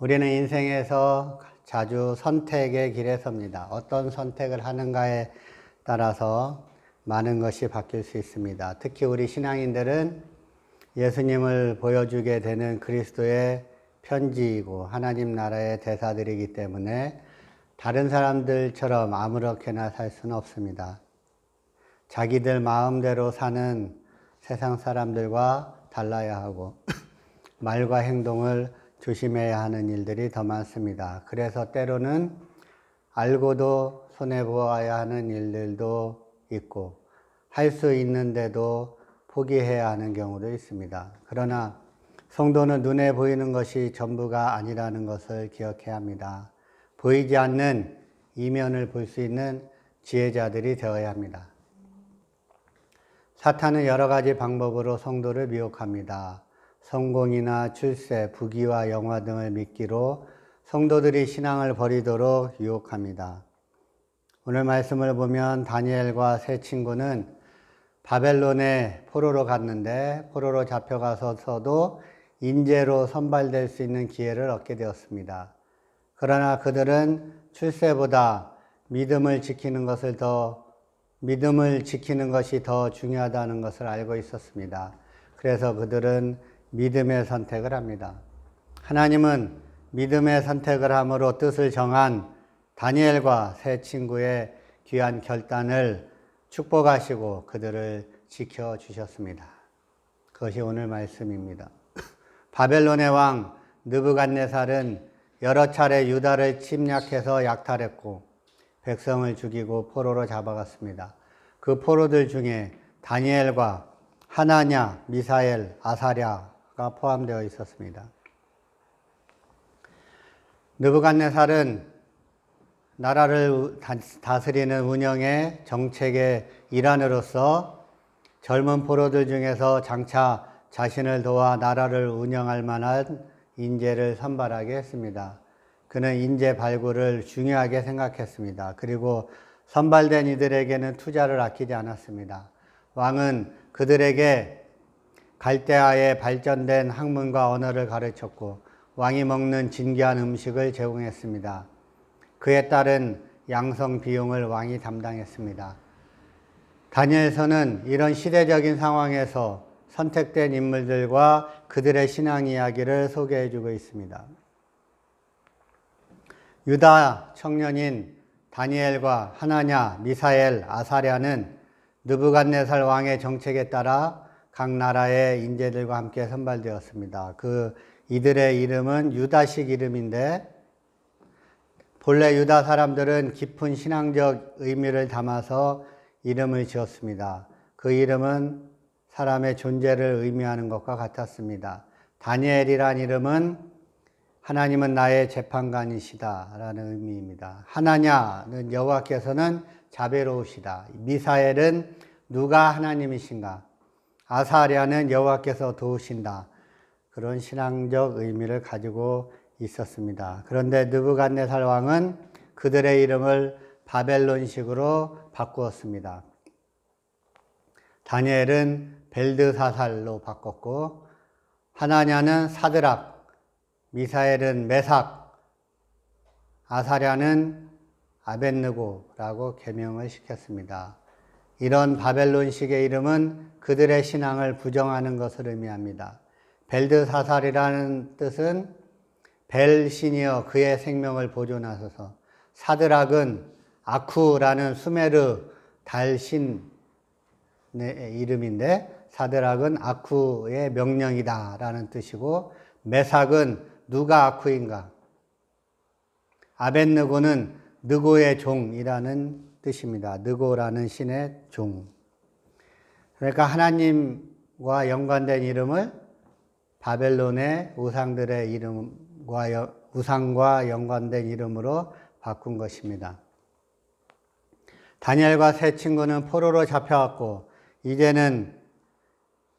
우리는 인생에서 자주 선택의 길에 섭니다. 어떤 선택을 하는가에 따라서 많은 것이 바뀔 수 있습니다. 특히 우리 신앙인들은 예수님을 보여주게 되는 그리스도의 편지이고 하나님 나라의 대사들이기 때문에 다른 사람들처럼 아무렇게나 살 수는 없습니다. 자기들 마음대로 사는 세상 사람들과 달라야 하고 말과 행동을 조심해야 하는 일들이 더 많습니다. 그래서 때로는 알고도 손해보아야 하는 일들도 있고 할 수 있는데도 포기해야 하는 경우도 있습니다. 그러나 성도는 눈에 보이는 것이 전부가 아니라는 것을 기억해야 합니다. 보이지 않는 이면을 볼 수 있는 지혜자들이 되어야 합니다. 사탄은 여러 가지 방법으로 성도를 미혹합니다. 성공이나 출세, 부귀와 영화 등을 미끼로 성도들이 신앙을 버리도록 유혹합니다. 오늘 말씀을 보면 다니엘과 세 친구는 바벨론에 포로로 갔는데 포로로 잡혀가서도 인재로 선발될 수 있는 기회를 얻게 되었습니다. 그러나 그들은 출세보다 믿음을 지키는 것이 더 중요하다는 것을 알고 있었습니다. 그래서 그들은 믿음의 선택을 합니다. 하나님은 믿음의 선택을 함으로 뜻을 정한 다니엘과 세 친구의 귀한 결단을 축복하시고 그들을 지켜주셨습니다. 그것이 오늘 말씀입니다. 바벨론의 왕 느부갓네살은 여러 차례 유다를 침략해서 약탈했고 백성을 죽이고 포로로 잡아갔습니다. 그 포로들 중에 다니엘과 하나냐, 미사엘, 아사랴가 포함되어 있었습니다. 느부갓네살은 나라를 다스리는 운영의 정책의 일환으로서 젊은 포로들 중에서 장차 자신을 도와 나라를 운영할 만한 인재를 선발하게 했습니다. 그는 인재 발굴을 중요하게 생각했습니다. 그리고 선발된 이들에게는 투자를 아끼지 않았습니다. 왕은 그들에게 갈대아의 발전된 학문과 언어를 가르쳤고 왕이 먹는 진귀한 음식을 제공했습니다. 그에 따른 양성 비용을 왕이 담당했습니다. 다니엘서는 이런 시대적인 상황에서 선택된 인물들과 그들의 신앙 이야기를 소개해주고 있습니다. 유다 청년인 다니엘과 하나냐, 미사엘, 아사랴는 느부갓네살 왕의 정책에 따라 각 나라의 인재들과 함께 선발되었습니다. 이들의 이름은 유다식 이름인데 본래 유다 사람들은 깊은 신앙적 의미를 담아서 이름을 지었습니다. 그 이름은 사람의 존재를 의미하는 것과 같았습니다. 다니엘이란 이름은 하나님은 나의 재판관이시다 라는 의미입니다. 하나냐는 여호와께서는 자비로우시다. 미사엘은 누가 하나님이신가. 아사랴는 여호와께서 도우신다. 그런 신앙적 의미를 가지고 있었습니다. 그런데 느부갓네살 왕은 그들의 이름을 바벨론식으로 바꾸었습니다. 다니엘은 벨드사살로 바꿨고 하나냐는 사드락, 미사엘은 메삭, 아사랴는 아벳느고라고 개명을 시켰습니다. 이런 바벨론식의 이름은 그들의 신앙을 부정하는 것을 의미합니다. 벨드사살이라는 뜻은 벨 신이여 그의 생명을 보존하소서. 사드락은 아쿠라는 수메르 달신의 이름인데 사드락은 아쿠의 명령이다 라는 뜻이고 메삭은 누가 아쿠인가. 아벳느고는 느고의 종이라는 뜻입니다. 느고라는 신의 종. 그러니까 하나님과 연관된 이름을 바벨론의 우상들의 우상과 연관된 이름으로 바꾼 것입니다. 다니엘과 세 친구는 포로로 잡혀왔고 이제는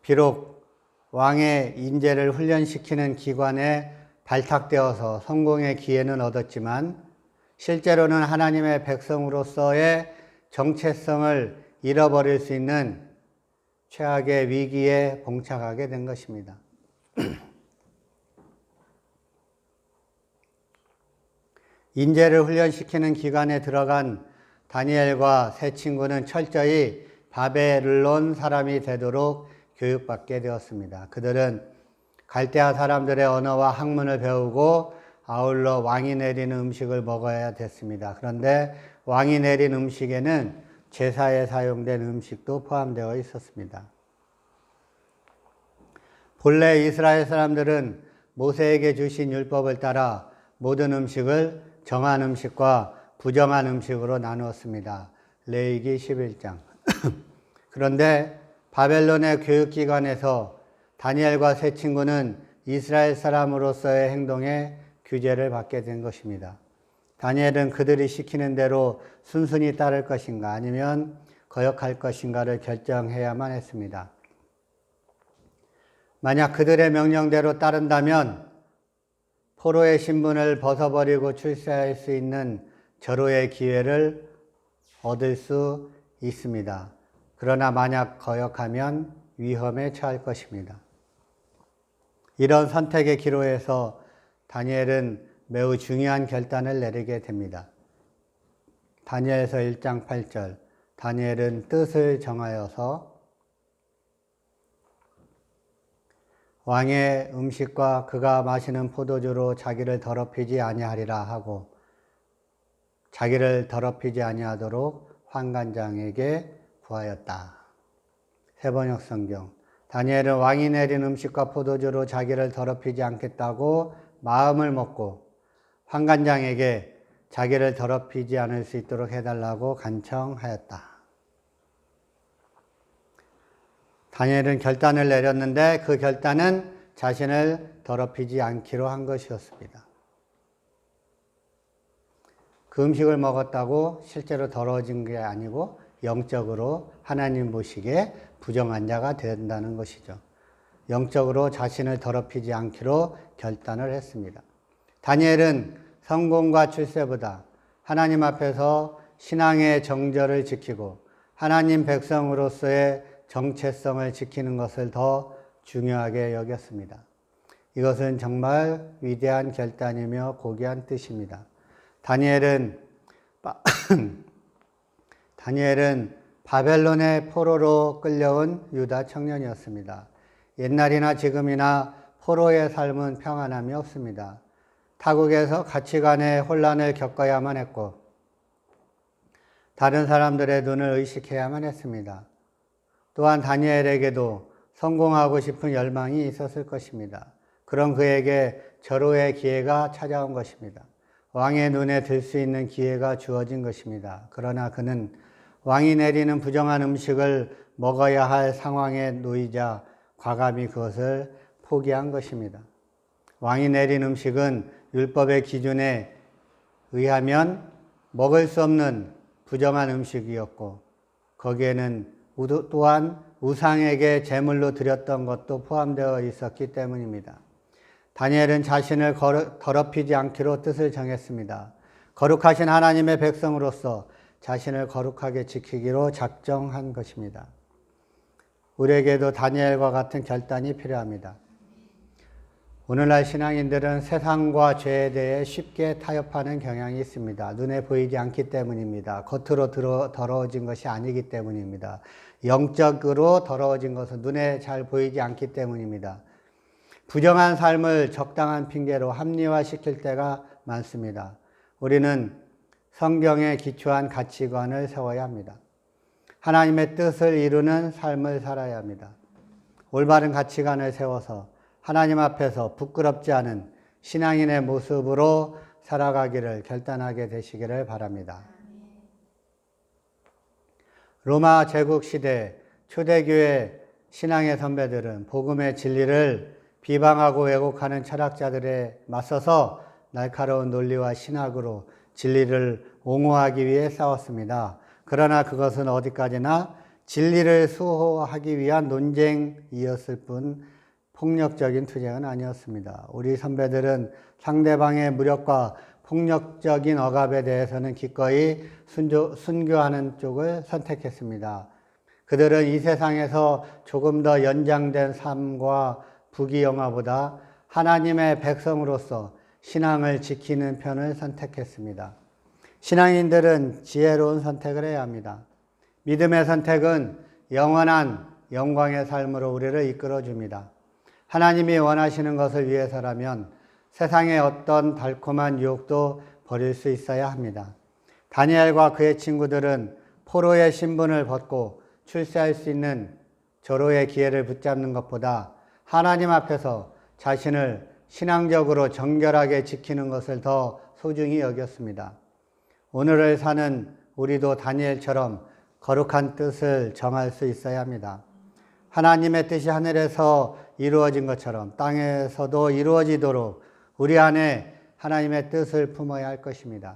비록 왕의 인재를 훈련시키는 기관에 발탁되어서 성공의 기회는 얻었지만 실제로는 하나님의 백성으로서의 정체성을 잃어버릴 수 있는 최악의 위기에 봉착하게 된 것입니다. 인재를 훈련시키는 기관에 들어간 다니엘과 세 친구는 철저히 바벨론 사람이 되도록 교육받게 되었습니다. 그들은 갈대아 사람들의 언어와 학문을 배우고 아울러 왕이 내리는 음식을 먹어야 됐습니다. 그런데 왕이 내린 음식에는 제사에 사용된 음식도 포함되어 있었습니다. 본래 이스라엘 사람들은 모세에게 주신 율법을 따라 모든 음식을 정한 음식과 부정한 음식으로 나누었습니다. 레위기 11장. 그런데 바벨론의 교육기관에서 다니엘과 세 친구는 이스라엘 사람으로서의 행동에 규제를 받게 된 것입니다. 다니엘은 그들이 시키는 대로 순순히 따를 것인가 아니면 거역할 것인가를 결정해야만 했습니다. 만약 그들의 명령대로 따른다면 포로의 신분을 벗어버리고 출세할 수 있는 절호의 기회를 얻을 수 있습니다. 그러나 만약 거역하면 위험에 처할 것입니다. 이런 선택의 기로에서 다니엘은 매우 중요한 결단을 내리게 됩니다. 다니엘서 1장 8절, 다니엘은 뜻을 정하여서 왕의 음식과 그가 마시는 포도주로 자기를 더럽히지 아니하리라 하고 자기를 더럽히지 아니하도록 환관장에게 구하였다. 세번역 성경. 다니엘은 왕이 내린 음식과 포도주로 자기를 더럽히지 않겠다고 마음을 먹고 환관장에게 자기를 더럽히지 않을 수 있도록 해달라고 간청하였다. 다니엘은 결단을 내렸는데 그 결단은 자신을 더럽히지 않기로 한 것이었습니다. 그 음식을 먹었다고 실제로 더러워진 게 아니고 영적으로 하나님 보시기에 부정한 자가 된다는 것이죠. 영적으로 자신을 더럽히지 않기로 결단을 했습니다. 다니엘은 성공과 출세보다 하나님 앞에서 신앙의 정절을 지키고 하나님 백성으로서의 정체성을 지키는 것을 더 중요하게 여겼습니다. 이것은 정말 위대한 결단이며 고귀한 뜻입니다. 다니엘은 바벨론의 포로로 끌려온 유다 청년이었습니다. 옛날이나 지금이나 포로의 삶은 평안함이 없습니다. 타국에서 가치관의 혼란을 겪어야만 했고 다른 사람들의 눈을 의식해야만 했습니다. 또한 다니엘에게도 성공하고 싶은 열망이 있었을 것입니다. 그런 그에게 절호의 기회가 찾아온 것입니다. 왕의 눈에 들 수 있는 기회가 주어진 것입니다. 그러나 그는 왕이 내리는 부정한 음식을 먹어야 할 상황에 놓이자 과감히 그것을 포기한 것입니다. 왕이 내린 음식은 율법의 기준에 의하면 먹을 수 없는 부정한 음식이었고 거기에는 또한 우상에게 제물로 드렸던 것도 포함되어 있었기 때문입니다. 다니엘은 자신을 더럽히지 않기로 뜻을 정했습니다. 거룩하신 하나님의 백성으로서 자신을 거룩하게 지키기로 작정한 것입니다. 우리에게도 다니엘과 같은 결단이 필요합니다. 오늘날 신앙인들은 세상과 죄에 대해 쉽게 타협하는 경향이 있습니다. 눈에 보이지 않기 때문입니다. 겉으로 더러워진 것이 아니기 때문입니다. 영적으로 더러워진 것은 눈에 잘 보이지 않기 때문입니다. 부정한 삶을 적당한 핑계로 합리화시킬 때가 많습니다. 우리는 성경에 기초한 가치관을 세워야 합니다. 하나님의 뜻을 이루는 삶을 살아야 합니다. 올바른 가치관을 세워서 하나님 앞에서 부끄럽지 않은 신앙인의 모습으로 살아가기를 결단하게 되시기를 바랍니다. 로마 제국 시대 초대교회 신앙의 선배들은 복음의 진리를 비방하고 왜곡하는 철학자들에 맞서서 날카로운 논리와 신학으로 진리를 옹호하기 위해 싸웠습니다. 그러나 그것은 어디까지나 진리를 수호하기 위한 논쟁이었을 뿐 폭력적인 투쟁은 아니었습니다. 우리 선배들은 상대방의 무력과 폭력적인 억압에 대해서는 기꺼이 순교하는 쪽을 선택했습니다. 그들은 이 세상에서 조금 더 연장된 삶과 부귀영화보다 하나님의 백성으로서 신앙을 지키는 편을 선택했습니다. 신앙인들은 지혜로운 선택을 해야 합니다. 믿음의 선택은 영원한 영광의 삶으로 우리를 이끌어 줍니다. 하나님이 원하시는 것을 위해서라면 세상의 어떤 달콤한 유혹도 버릴 수 있어야 합니다. 다니엘과 그의 친구들은 포로의 신분을 벗고 출세할 수 있는 절호의 기회를 붙잡는 것보다 하나님 앞에서 자신을 신앙적으로 정결하게 지키는 것을 더 소중히 여겼습니다. 오늘을 사는 우리도 다니엘처럼 거룩한 뜻을 정할 수 있어야 합니다. 하나님의 뜻이 하늘에서 이루어진 것처럼 땅에서도 이루어지도록 우리 안에 하나님의 뜻을 품어야 할 것입니다.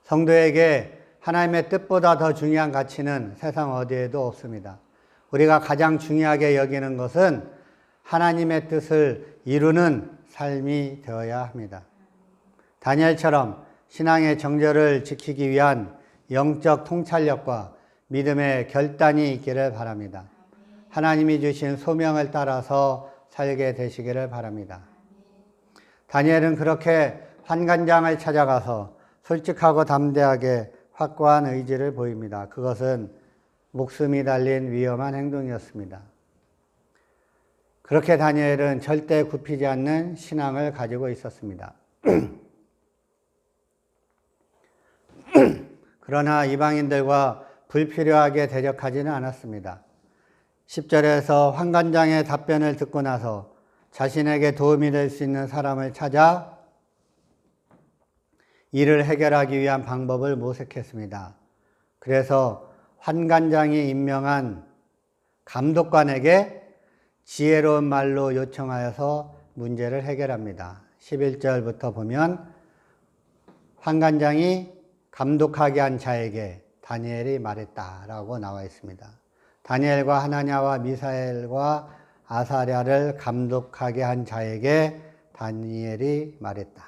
성도에게 하나님의 뜻보다 더 중요한 가치는 세상 어디에도 없습니다. 우리가 가장 중요하게 여기는 것은 하나님의 뜻을 이루는 삶이 되어야 합니다. 다니엘처럼 신앙의 정절을 지키기 위한 영적 통찰력과 믿음의 결단이 있기를 바랍니다. 하나님이 주신 소명을 따라서 살게 되시기를 바랍니다. 다니엘은 그렇게 환관장을 찾아가서 솔직하고 담대하게 확고한 의지를 보입니다. 그것은 목숨이 달린 위험한 행동이었습니다. 그렇게 다니엘은 절대 굽히지 않는 신앙을 가지고 있었습니다. 그러나 이방인들과 불필요하게 대적하지는 않았습니다. 10절에서 환관장의 답변을 듣고 나서 자신에게 도움이 될 수 있는 사람을 찾아 이를 해결하기 위한 방법을 모색했습니다. 그래서 환관장이 임명한 감독관에게 지혜로운 말로 요청하여서 문제를 해결합니다. 11절부터 보면 환관장이 감독하게 한 자에게 다니엘이 말했다라고 나와 있습니다. 다니엘과 하나냐와 미사엘과 아사랴를 감독하게 한 자에게 다니엘이 말했다.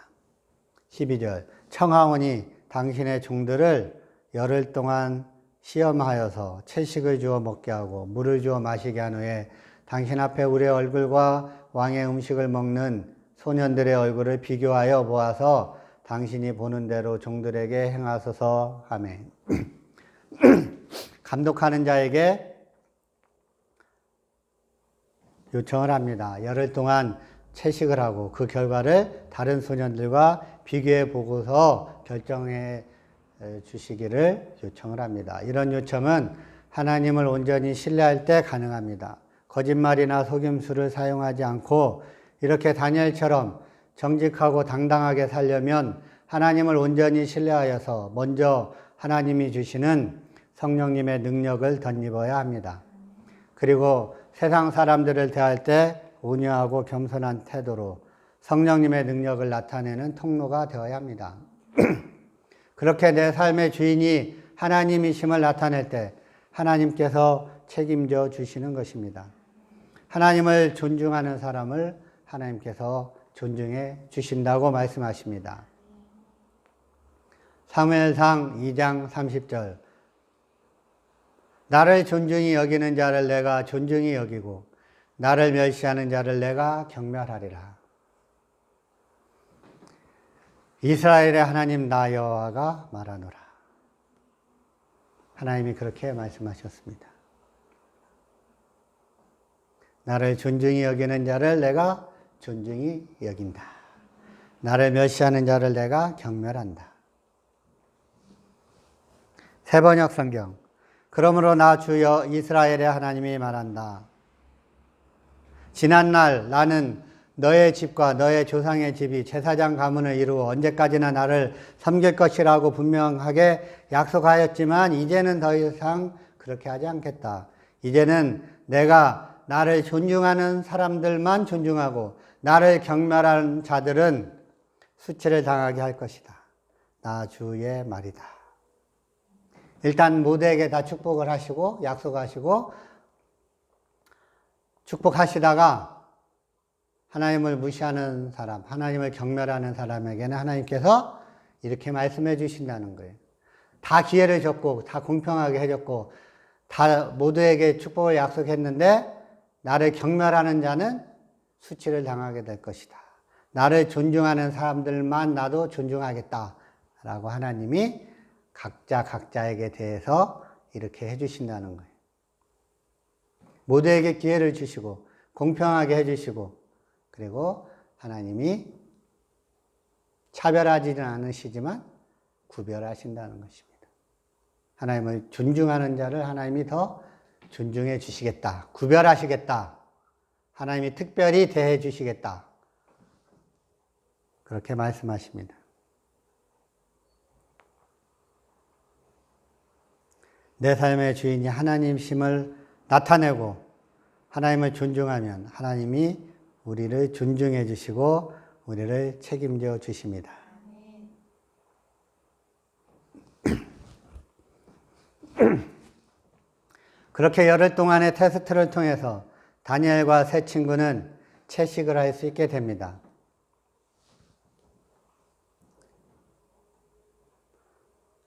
12절 청하오니 당신의 종들을 열흘 동안 시험하여서 채식을 주어 먹게 하고 물을 주어 마시게 한 후에 당신 앞에 우리의 얼굴과 왕의 음식을 먹는 소년들의 얼굴을 비교하여 보아서 당신이 보는 대로 종들에게 행하소서 하매. 감독하는 자에게 요청을 합니다. 열흘 동안 채식을 하고 그 결과를 다른 소년들과 비교해 보고서 결정해 주시기를 요청을 합니다. 이런 요청은 하나님을 온전히 신뢰할 때 가능합니다. 거짓말이나 속임수를 사용하지 않고 이렇게 다니엘처럼 정직하고 당당하게 살려면 하나님을 온전히 신뢰하여서 먼저 하나님이 주시는 성령님의 능력을 덧입어야 합니다. 그리고 세상 사람들을 대할 때 온유하고 겸손한 태도로 성령님의 능력을 나타내는 통로가 되어야 합니다. 그렇게 내 삶의 주인이 하나님이심을 나타낼 때 하나님께서 책임져 주시는 것입니다. 하나님을 존중하는 사람을 하나님께서 존중해 주신다고 말씀하십니다. 사무엘상 2장 30절 나를 존중히 여기는 자를 내가 존중히 여기고 나를 멸시하는 자를 내가 경멸하리라. 이스라엘의 하나님 나 여호와가 말하노라. 하나님이 그렇게 말씀하셨습니다. 나를 존중히 여기는 자를 내가 존중히 여긴다. 나를 멸시하는 자를 내가 경멸한다. 세번역 성경 그러므로 나 주여 이스라엘의 하나님이 말한다. 지난날 나는 너의 집과 너의 조상의 집이 제사장 가문을 이루어 언제까지나 나를 섬길 것이라고 분명하게 약속하였지만 이제는 더 이상 그렇게 하지 않겠다. 이제는 내가 나를 존중하는 사람들만 존중하고 나를 경멸하는 자들은 수치를 당하게 할 것이다. 나 주의 말이다. 일단 모두에게 다 축복을 하시고 약속하시고 축복하시다가 하나님을 무시하는 사람, 하나님을 경멸하는 사람에게는 하나님께서 이렇게 말씀해 주신다는 거예요. 다 기회를 줬고 다 공평하게 해줬고 다 모두에게 축복을 약속했는데 나를 경멸하는 자는 수치를 당하게 될 것이다. 나를 존중하는 사람들만 나도 존중하겠다라고 하나님이 각자에게 대해서 이렇게 해주신다는 거예요. 모두에게 기회를 주시고 공평하게 해주시고, 그리고 하나님이 차별하지는 않으시지만 구별하신다는 것입니다. 하나님을 존중하는 자를 하나님이 더 존중해 주시겠다, 구별하시겠다, 하나님이 특별히 대해 주시겠다, 그렇게 말씀하십니다. 내 삶의 주인이 하나님심을 나타내고 하나님을 존중하면 하나님이 우리를 존중해 주시고 우리를 책임져 주십니다. 그렇게 열흘 동안의 테스트를 통해서 다니엘과 세 친구는 채식을 할 수 있게 됩니다.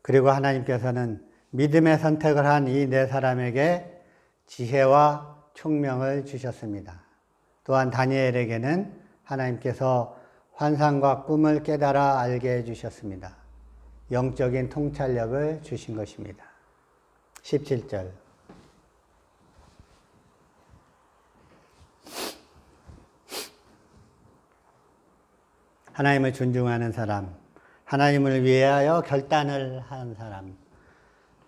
그리고 하나님께서는 믿음의 선택을 한 이 네 사람에게 지혜와 총명을 주셨습니다. 또한 다니엘에게는 하나님께서 환상과 꿈을 깨달아 알게 해주셨습니다. 영적인 통찰력을 주신 것입니다. 17절. 하나님을 존중하는 사람, 하나님을 위하여 결단을 한 사람,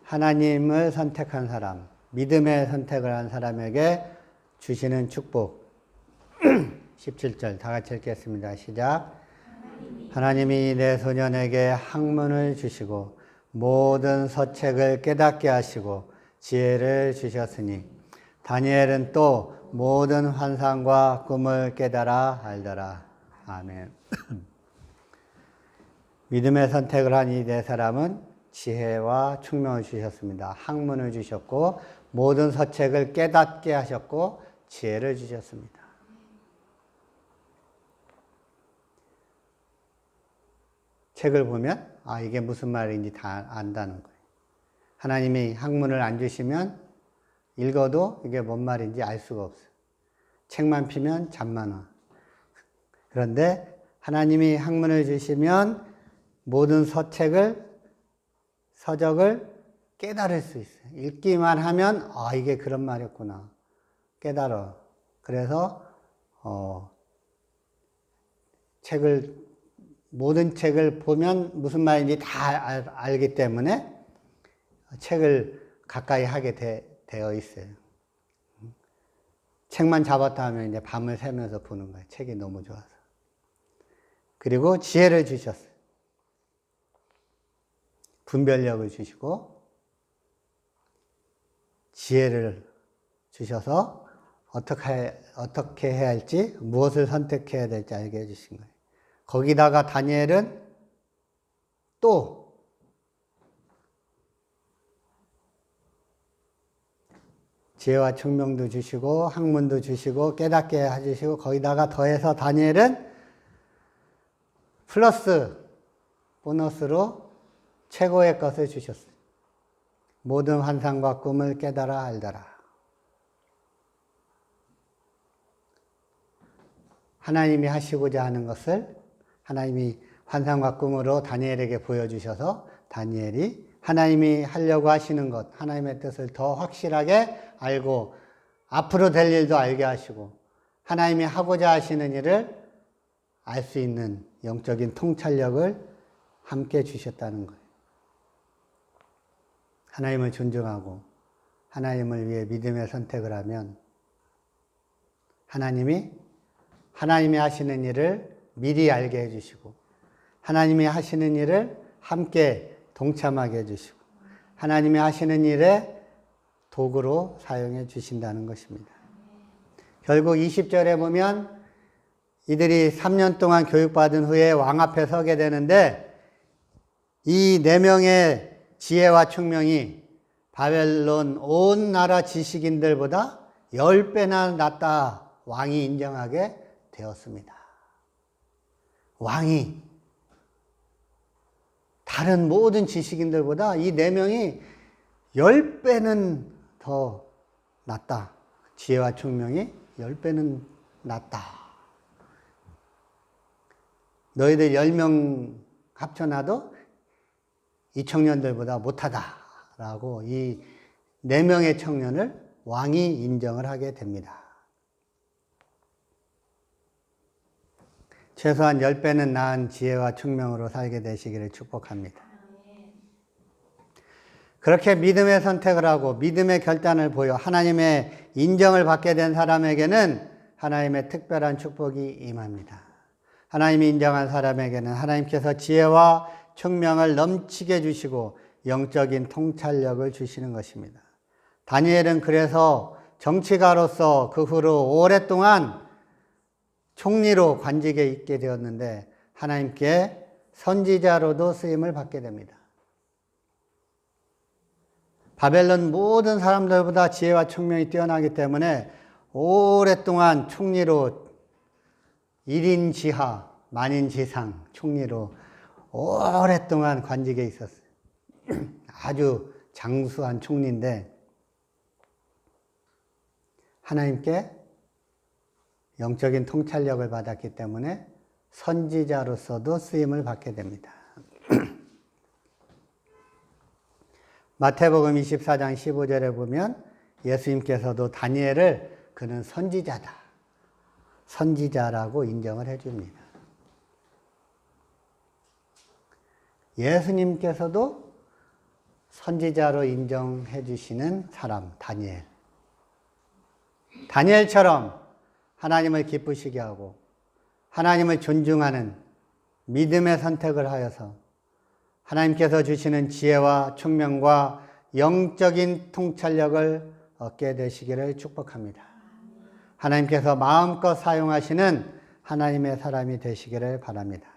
하나님을 선택한 사람, 믿음의 선택을 한 사람에게 주시는 축복. 17절 다 같이 읽겠습니다. 시작. 하나님이 내 소년에게 학문을 주시고 모든 서책을 깨닫게 하시고 지혜를 주셨으니 다니엘은 또 모든 환상과 꿈을 깨달아 알더라. 아멘. 믿음의 선택을 한 이 네 사람은 지혜와 총명을 주셨습니다. 학문을 주셨고 모든 서책을 깨닫게 하셨고 지혜를 주셨습니다. 책을 보면 이게 무슨 말인지 다 안다는 거예요. 하나님이 학문을 안 주시면 읽어도 이게 뭔 말인지 알 수가 없어요. 책만 피면 잠만 와. 그런데 하나님이 학문을 주시면 모든 서적을 깨달을 수 있어요. 읽기만 하면 이게 그런 말이었구나. 깨달아. 그래서 모든 책을 보면 무슨 말인지 다 알기 때문에 책을 가까이 하게 되어 있어요. 책만 잡았다 하면 이제 밤을 새면서 보는 거예요. 책이 너무 좋아서. 그리고 지혜를 주셨어요. 분별력을 주시고 지혜를 주셔서 어떻게 해야 할지, 무엇을 선택해야 될지 알게 해주신 거예요. 거기다가 다니엘은 또 지혜와 총명도 주시고 학문도 주시고 깨닫게 해주시고 거기다가 더해서 다니엘은 플러스 보너스로 최고의 것을 주셨어요. 모든 환상과 꿈을 깨달아 알더라. 하나님이 하시고자 하는 것을 하나님이 환상과 꿈으로 다니엘에게 보여주셔서 다니엘이 하나님이 하려고 하시는 것, 하나님의 뜻을 더 확실하게 알고 앞으로 될 일도 알게 하시고 하나님이 하고자 하시는 일을 알 수 있는 영적인 통찰력을 함께 주셨다는 거예요. 하나님을 존중하고 하나님을 위해 믿음의 선택을 하면 하나님이 하시는 일을 미리 알게 해주시고 하나님이 하시는 일을 함께 동참하게 해주시고 하나님이 하시는 일에 도구로 사용해 주신다는 것입니다. 결국 20절에 보면 이들이 3년 동안 교육받은 후에 왕 앞에 서게 되는데 이 4명의 지혜와 총명이 바벨론 온 나라 지식인들보다 10배나 낫다 왕이 인정하게 되었습니다. 왕이 다른 모든 지식인들보다 이 4명이 10배는 더 낫다. 지혜와 총명이 10배는 낫다. 너희들 10명 합쳐놔도 이 청년들보다 못하다라고 이 4명의 청년을 왕이 인정을 하게 됩니다. 최소한 10배는 나은 지혜와 총명으로 살게 되시기를 축복합니다. 그렇게 믿음의 선택을 하고 믿음의 결단을 보여 하나님의 인정을 받게 된 사람에게는 하나님의 특별한 축복이 임합니다. 하나님이 인정한 사람에게는 하나님께서 지혜와 총명을 넘치게 주시고 영적인 통찰력을 주시는 것입니다. 다니엘은 그래서 정치가로서 그 후로 오랫동안 총리로 관직에 있게 되었는데 하나님께 선지자로도 쓰임을 받게 됩니다. 바벨론 모든 사람들보다 지혜와 총명이 뛰어나기 때문에 오랫동안 총리로 1인 지하, 만인 지상 총리로 오랫동안 관직에 있었어요. 아주 장수한 총리인데 하나님께 영적인 통찰력을 받았기 때문에 선지자로서도 쓰임을 받게 됩니다. 마태복음 24장 15절에 보면 예수님께서도 다니엘을 그는 선지자다. 선지자라고 인정을 해줍니다. 예수님께서도 선지자로 인정해 주시는 사람, 다니엘. 다니엘처럼 하나님을 기쁘시게 하고 하나님을 존중하는 믿음의 선택을 하여서 하나님께서 주시는 지혜와 총명과 영적인 통찰력을 얻게 되시기를 축복합니다. 하나님께서 마음껏 사용하시는 하나님의 사람이 되시기를 바랍니다.